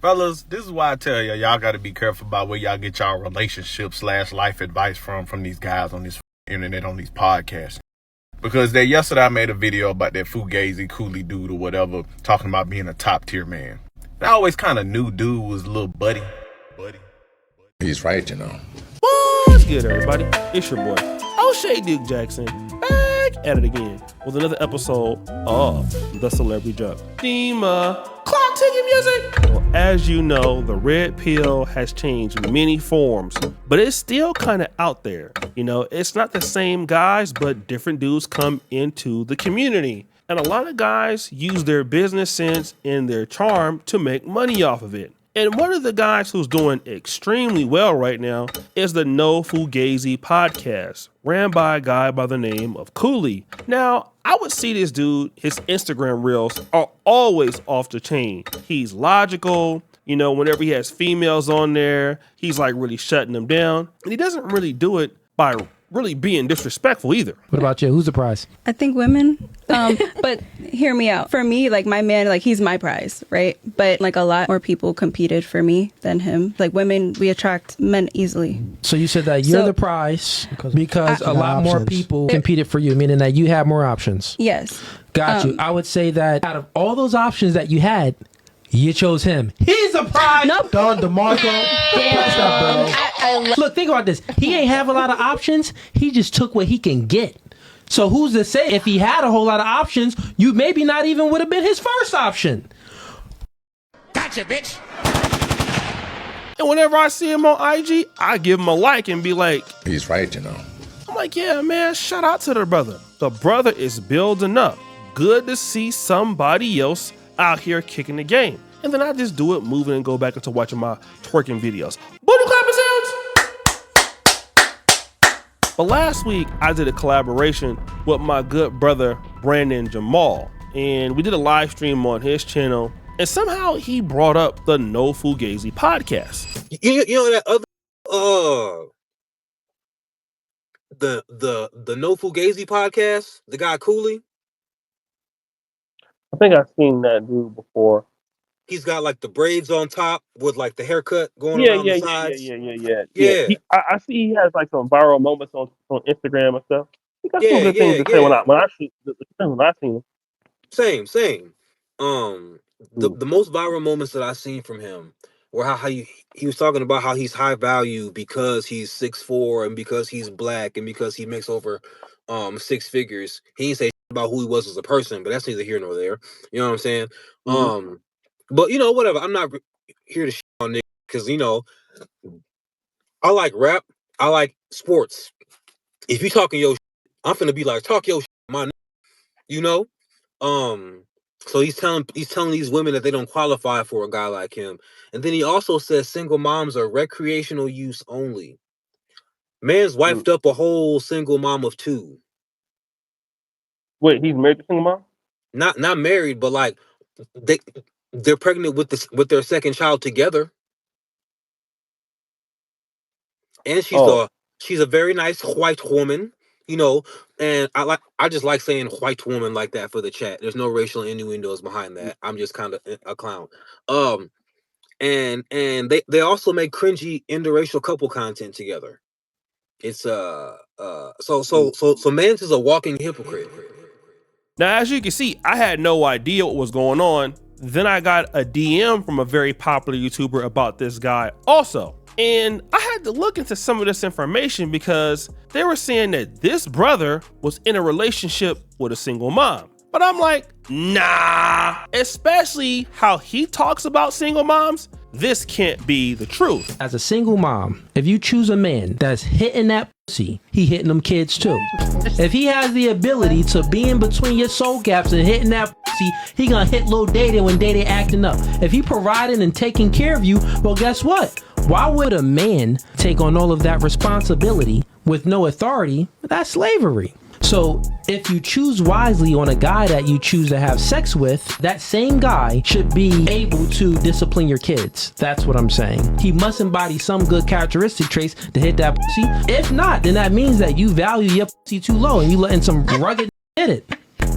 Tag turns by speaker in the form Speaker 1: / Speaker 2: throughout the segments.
Speaker 1: Fellas, this is why I tell y'all got to be careful about where y'all get y'all relationship/life advice from these guys on this internet, on these podcasts. Because yesterday I made a video about that Fugazi Cooley dude or whatever, talking about being a top tier man. I always kind of knew dude was a little buddy.
Speaker 2: He's right, you know.
Speaker 3: What's good, everybody? It's your boy, O'Shea Duke Jackson, back at it again with another episode of The Celebrity Junk. Clock ticking music! Well, as you know, the red pill has changed many forms, but it's still kind of out there. You know, it's not the same guys, but different dudes come into the community. And a lot of guys use their business sense and their charm to make money off of it. And one of the guys who's doing extremely well right now is the No Fugazi podcast, ran by a guy by the name of Cooley. Now, I would see this dude, his Instagram reels are always off the chain. He's logical. You know, whenever he has females on there, he's like really shutting them down. And he doesn't really do it by really being disrespectful either.
Speaker 4: What about you? Who's the prize?
Speaker 5: I think women. But hear me out. For me, like my man, like he's my prize, right? But like a lot more people competed for me than him. Like women, we attract men easily.
Speaker 4: So you said that you're the prize because a lot more people competed for you, meaning that you have more options.
Speaker 5: Yes.
Speaker 4: Got you. I would say that out of all those options that you had, you chose him. He's a prize.
Speaker 5: Nope.
Speaker 4: Don DeMarco. Look, think about this. He ain't have a lot of options. He just took what he can get. So who's to say if he had a whole lot of options, you maybe not even would have been his first option.
Speaker 2: Gotcha, bitch.
Speaker 3: And whenever I see him on IG, I give him a like and be like,
Speaker 2: He's right, you know.
Speaker 3: I'm like, yeah, man, shout out to the brother. The brother is building up. Good to see somebody else out here kicking the game. And then I just do it, moving and go back into watching my twerking videos. Booty clapping sounds! But last week, I did a collaboration with my good brother, Brandon Jamal. And we did a live stream on his channel. And somehow he brought up the No Fugazi podcast.
Speaker 6: You know that other the No Fugazi podcast, the guy Cooley.
Speaker 3: I think I've seen that dude before.
Speaker 6: He's got like the braids on top with like the haircut going around the sides.
Speaker 3: Yeah. I see he has like some viral moments on Instagram and stuff. He got some good things to say when I see him.
Speaker 6: Same. The most viral moments that I've seen from him were how he was talking about how he's high value because he's 6'4" and because he's black and because he makes over 6 figures. He didn't say about who he was as a person, but that's neither here nor there. You know what I'm saying?
Speaker 3: Mm-hmm.
Speaker 6: But you know, whatever. I'm not here to shit on niggas because you know, I like rap. I like sports. If you talking your shit, I'm finna be like, talk your shit, my nigga. You know? So he's telling these women that they don't qualify for a guy like him. And then he also says single moms are recreational use only. Man's wifed up a whole single mom of 2.
Speaker 3: Wait, he's married to single mom?
Speaker 6: Not married, but like they're pregnant with their second child together. And she's a very nice white woman, you know, and I just like saying white woman like that for the chat. There's no racial innuendos behind that. I'm just kind of a clown. And they also make cringy interracial couple content together. It's so Mans is a walking hypocrite.
Speaker 3: Now, as you can see, I had no idea what was going on. Then I got a DM from a very popular YouTuber about this guy also. And I had to look into some of this information because they were saying that this brother was in a relationship with a single mom. But I'm like, nah, especially how he talks about single moms. This can't be the truth.
Speaker 4: As a single mom, if you choose a man that's hitting that pussy, he hitting them kids too. If he has the ability to be in between your soul gaps and hitting that pussy, he gonna hit Lil Day when Day acting up. If he providing and taking care of you, well, guess what? Why would a man take on all of that responsibility with no authority? That's slavery. So if you choose wisely on a guy that you choose to have sex with, that same guy should be able to discipline your kids. That's what I'm saying. He must embody some good characteristic traits to hit that pussy. If not, then that means that you value your pussy too low and you letting some rugged hit it.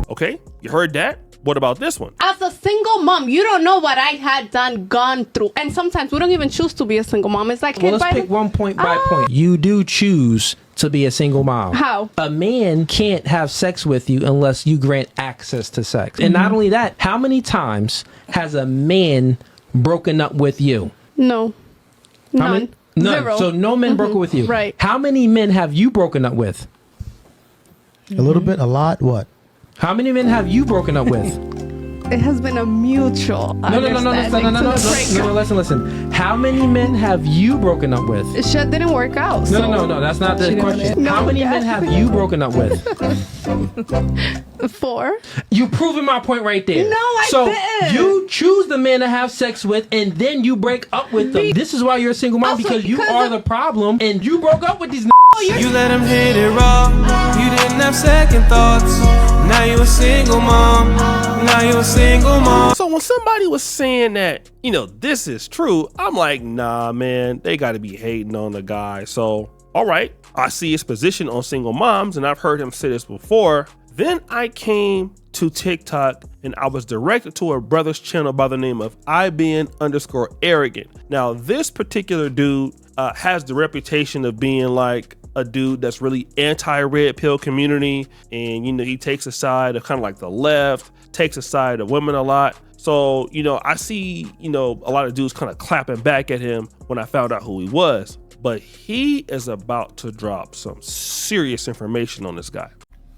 Speaker 3: Okay, you heard that? What about this one?
Speaker 7: As a single mom, you don't know what I had gone through. And sometimes we don't even choose to be a single mom. It's like,
Speaker 4: well, let's pick one point by point. You do choose to be a single mom.
Speaker 7: How?
Speaker 4: A man can't have sex with you unless you grant access to sex. And not only that, how many times has a man broken up with you?
Speaker 7: No. None.
Speaker 4: None.
Speaker 7: Zero.
Speaker 4: So no men broke up with you.
Speaker 7: Right.
Speaker 4: How many men have you broken up with?
Speaker 8: A little bit, a lot, what?
Speaker 4: How many men have you broken up with?
Speaker 7: It has been a mutual
Speaker 4: No, listen. How many men have you broken up with?
Speaker 7: Shit didn't work out.
Speaker 4: No, that's not the question. How many men have you broken up with?
Speaker 7: 4.
Speaker 4: You proving my point right there.
Speaker 7: No, I didn't.
Speaker 4: So you choose the man to have sex with, and then you break up with them. This is why you're a single mom, because you are the problem, and you broke up with these.
Speaker 9: You let him hit it raw. You didn't have second thoughts. Now you a single mom.
Speaker 3: So when somebody was saying that, this is true, I'm like, nah, man, they got to be hating on the guy. So, all right, I see his position on single moms, and I've heard him say this before. Then I came to TikTok, and I was directed to a brother's channel by the name of IBN_arrogant. Now, this particular dude has the reputation of being like a dude that's really anti-red pill community, and he takes a side of kind of like the left, takes a side of women a lot. So I see a lot of dudes kind of clapping back at him when I found out who he was, but he is about to drop some serious information on this guy.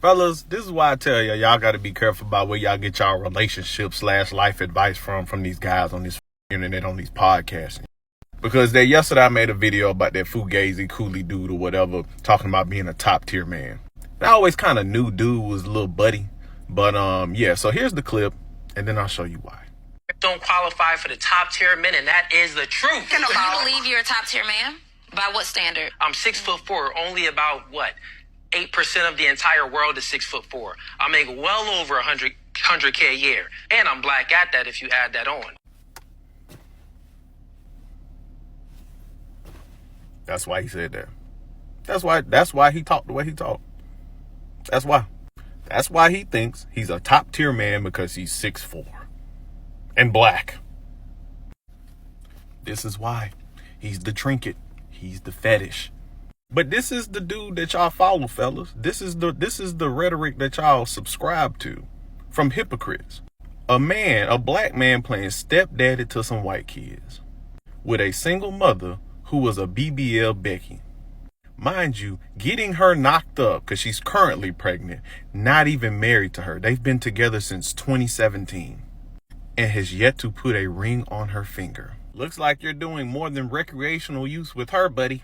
Speaker 1: Fellas, this is why I tell y'all got to be careful about where y'all get y'all relationship/life advice from these guys on this internet, on these podcasts. Because yesterday I made a video about that Fugazi Cooley dude or whatever, talking about being a top tier man. I always kind of knew dude was a little buddy. But yeah, so here's the clip, and then I'll show you why.
Speaker 10: Don't qualify for the top tier men, and that is the truth.
Speaker 11: Do you believe you're a top tier man? By what standard?
Speaker 10: I'm 6'4", only about 8% of the entire world is 6'4". I make well over 100K a year, and I'm black at that if you add that on.
Speaker 1: That's why he said that. That's why he talked the way he talked. That's why he thinks he's a top tier man, because he's 6'4" and black. This is why he's the trinket. He's the fetish. But this is the dude that y'all follow, fellas. This is the rhetoric that y'all subscribe to from hypocrites. A black man playing stepdaddy to some white kids with a single mother who was a BBL Becky. Mind you, getting her knocked up because she's currently pregnant, not even married to her. They've been together since 2017 and has yet to put a ring on her finger. Looks like you're doing more than recreational use with her, buddy.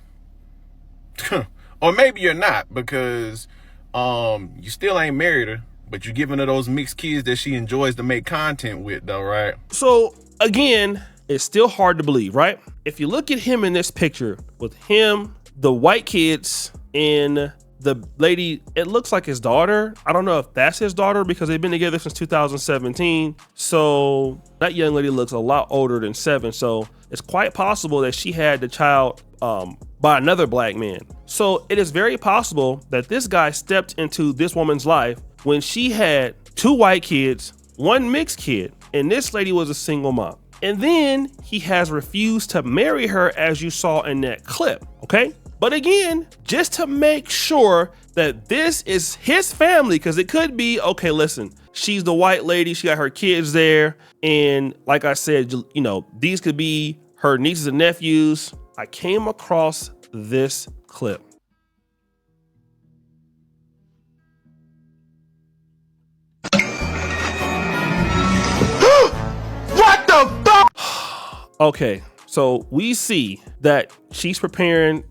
Speaker 1: Or maybe you're not, because you still ain't married her, but you're giving her those mixed kids that she enjoys to make content with, though, right?
Speaker 3: So again, it's still hard to believe, right? If you look at him in this picture with him, the white kids, and the lady, it looks like his daughter. I don't know if that's his daughter, because they've been together since 2017. So that young lady looks a lot older than 7. So it's quite possible that she had the child by another black man. So it is very possible that this guy stepped into this woman's life when she had 2 white kids, 1 mixed kid, and this lady was a single mom. And then he has refused to marry her, as you saw in that clip, okay? But again, just to make sure that this is his family, because it could be, okay, listen, she's the white lady, she got her kids there, and like I said, these could be her nieces and nephews. I came across this clip.
Speaker 1: What the fuck?
Speaker 3: Okay, so we see that she's preparing,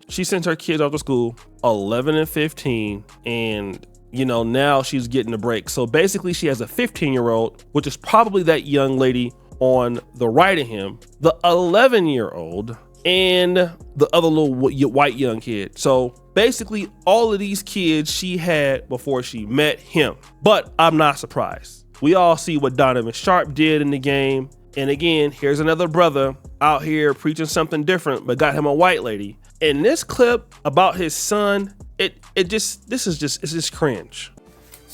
Speaker 3: she sent her kids off to school, 11 and 15, and now she's getting a break. So basically she has a 15-year-old, which is probably that young lady on the right of him, the 11-year-old, and the other little white young kid. So basically all of these kids she had before she met him. But I'm not surprised. We all see what Donovan Sharp did in the game. And again, here's another brother out here preaching something different, but got him a white lady. In this clip about his son, it's just cringe.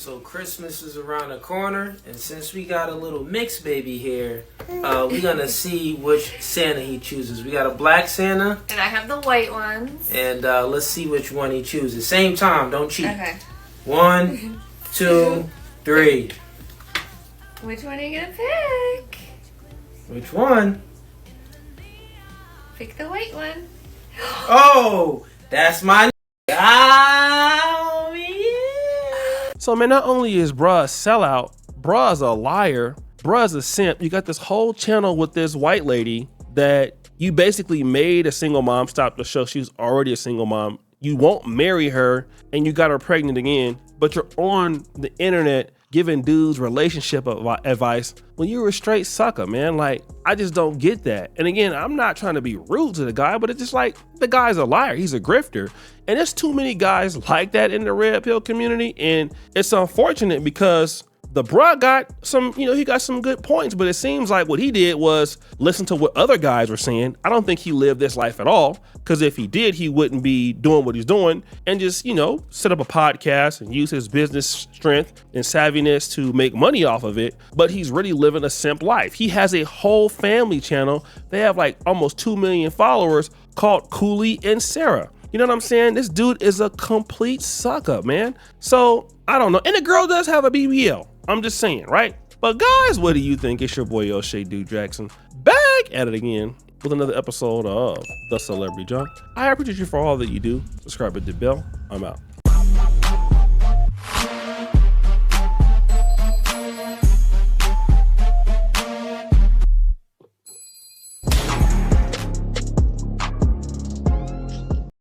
Speaker 12: So Christmas is around the corner, and since we got a little mixed baby here, we're gonna see which Santa he chooses. We got a black Santa,
Speaker 13: and I have the white ones.
Speaker 12: And let's see which one he chooses. Same time, don't cheat.
Speaker 13: Okay.
Speaker 12: 1, 2, 3.
Speaker 13: Which one are you gonna pick?
Speaker 12: Which one?
Speaker 13: Pick the white one.
Speaker 12: Oh, that's my. Oh, yeah.
Speaker 3: So man, not only is bruh a sellout, bruh's a liar, bruh's a simp. You got this whole channel with this white lady that you basically made a single mom stop the show. She was already a single mom. You won't marry her and you got her pregnant again, but you're on the internet giving dudes relationship advice when you're a straight sucker, man. Like, I just don't get that. And again, I'm not trying to be rude to the guy, but it's just like, the guy's a liar. He's a grifter. And there's too many guys like that in the red pill community. And it's unfortunate because the bruh got some, he got some good points, but it seems like what he did was listen to what other guys were saying. I don't think he lived this life at all, because if he did, he wouldn't be doing what he's doing and just, set up a podcast and use his business strength and savviness to make money off of it. But he's really living a simp life. He has a whole family channel. They have like almost 2 million followers called Cooley and Sarah. You know what I'm saying? This dude is a complete sucker, man. So I don't know. And the girl does have a BBL. I'm just saying, right? But guys, what do you think? It's your boy O'Shea Duke Jackson, back at it again with another episode of The Celebrity Junk. I appreciate you for all that you do. Subscribe, hit the bell. I'm out.